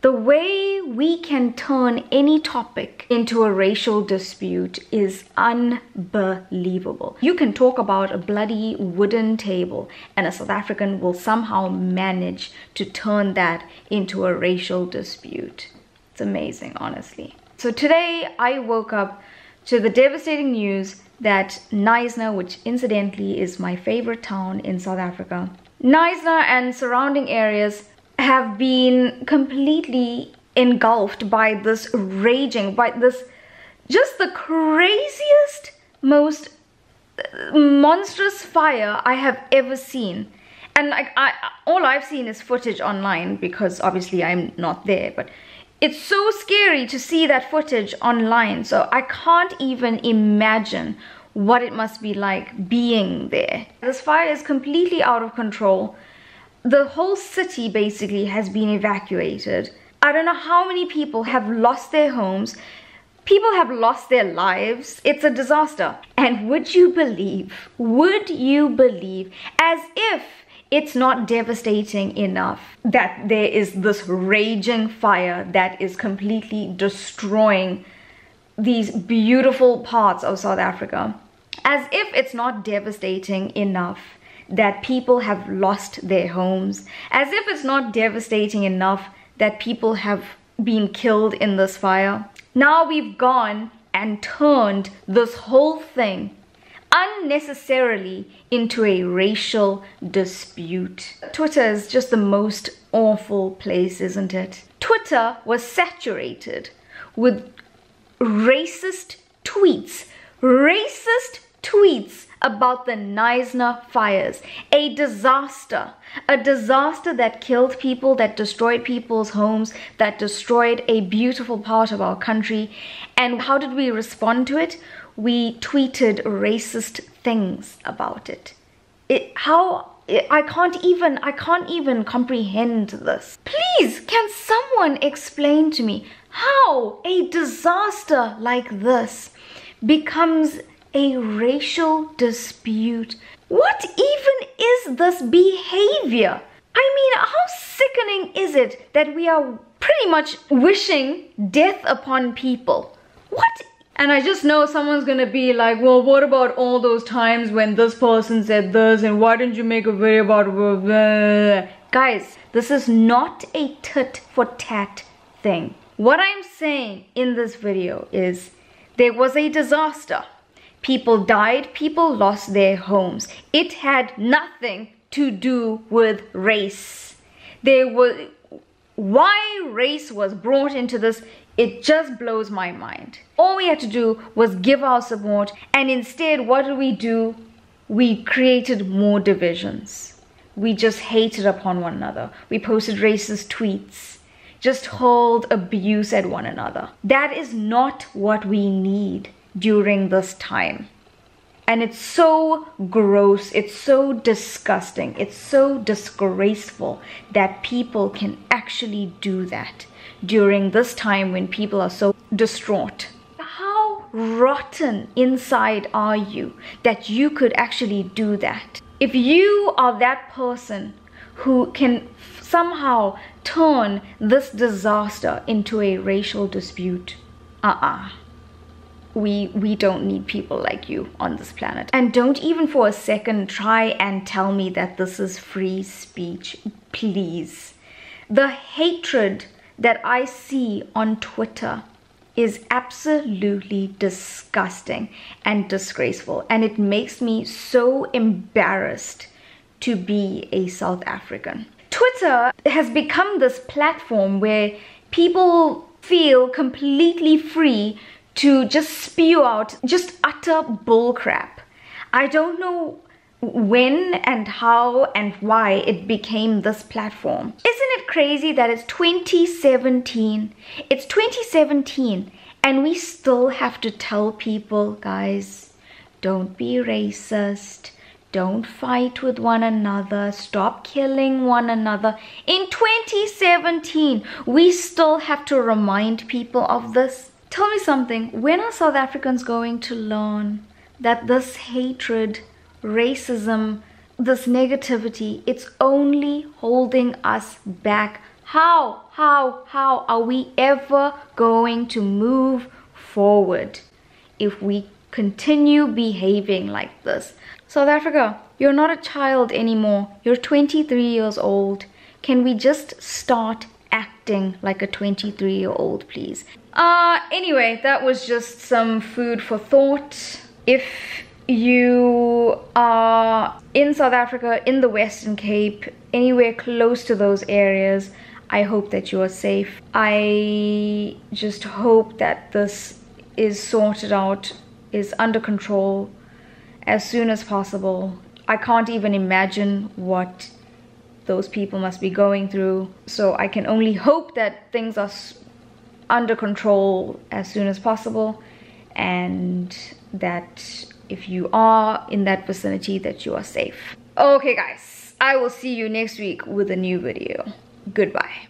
The way we can turn any topic into a racial dispute is unbelievable. You can talk about a bloody wooden table and a South African will somehow manage to turn that into a racial dispute. It's amazing, honestly. So today I woke up to the devastating news that Knysna, which incidentally is my favorite town in South Africa, Knysna and surrounding areas have been completely engulfed by this raging, by this, just the craziest, most monstrous fire I have ever seen. And like all I've seen is footage online because obviously I'm not there, but it's so scary to see that footage online. So I can't even imagine what it must be like being there. This fire is completely out of control. The whole city basically has been evacuated. I don't know how many people have lost their homes. People have lost their lives. It's a disaster. And would you believe, as if it's not devastating enough that there is this raging fire that is completely destroying these beautiful parts of South Africa. As if it's not devastating enough that people have lost their homes. As if it's not devastating enough that people have been killed in this fire. Now we've gone and turned this whole thing unnecessarily into a racial dispute. Twitter is just the most awful place, isn't it? Twitter was saturated with racist tweets about the Knysna fires. A disaster that killed people, that destroyed people's homes, that destroyed a beautiful part of our country. And how did we respond to it? We tweeted racist things about it. I can't even comprehend this. Please, can someone explain to me how a disaster like this becomes a racial dispute? What even is this behavior? I mean, how sickening is it that we are pretty much wishing death upon people? What? And I just know someone's gonna be like, well, what about all those times when this person said this and why didn't you make a video about blah, blah? Guys, this is not a tit for tat thing. What I'm saying in this video is there was a disaster. People died, people lost their homes. It had nothing to do with race. Why race was brought into this, it just blows my mind. All we had to do was give our support, and instead, what did we do? We created more divisions. We just hated upon one another. We posted racist tweets, just hurled abuse at one another. That is not what we need during this time. And it's so gross, it's so disgusting, it's so disgraceful that people can actually do that during this time when people are so distraught. How rotten inside are you that you could actually do that? If you are that person who can somehow turn this disaster into a racial dispute, we don't need people like you on this planet. And don't even for a second try and tell me that this is free speech, please. The hatred that I see on Twitter is absolutely disgusting and disgraceful, and it makes me so embarrassed to be a South African. Twitter has become this platform where people feel completely free to just spew out just utter bullcrap. I don't know when and how and why it became this platform. Isn't it crazy that it's 2017? It's 2017 and we still have to tell people, guys, don't be racist. Don't fight with one another. Stop killing one another. In 2017, we still have to remind people of this. Tell me something, when are South Africans going to learn that this hatred, racism, this negativity, it's only holding us back? How how are we ever going to move forward if we continue behaving like this? South Africa, you're not a child anymore. You're 23 years old. Can we just start acting like a 23-year-old, please? Anyway, that was just some food for thought. If you are in South Africa, in the Western Cape, anywhere close to those areas, I hope that you are safe. I just hope that this is sorted out, is under control as soon as possible. I can't even imagine what those people must be going through. So I can only hope that things are under control as soon as possible, and that if you are in that vicinity, that you are safe. Okay guys, I will see you next week with a new video. Goodbye.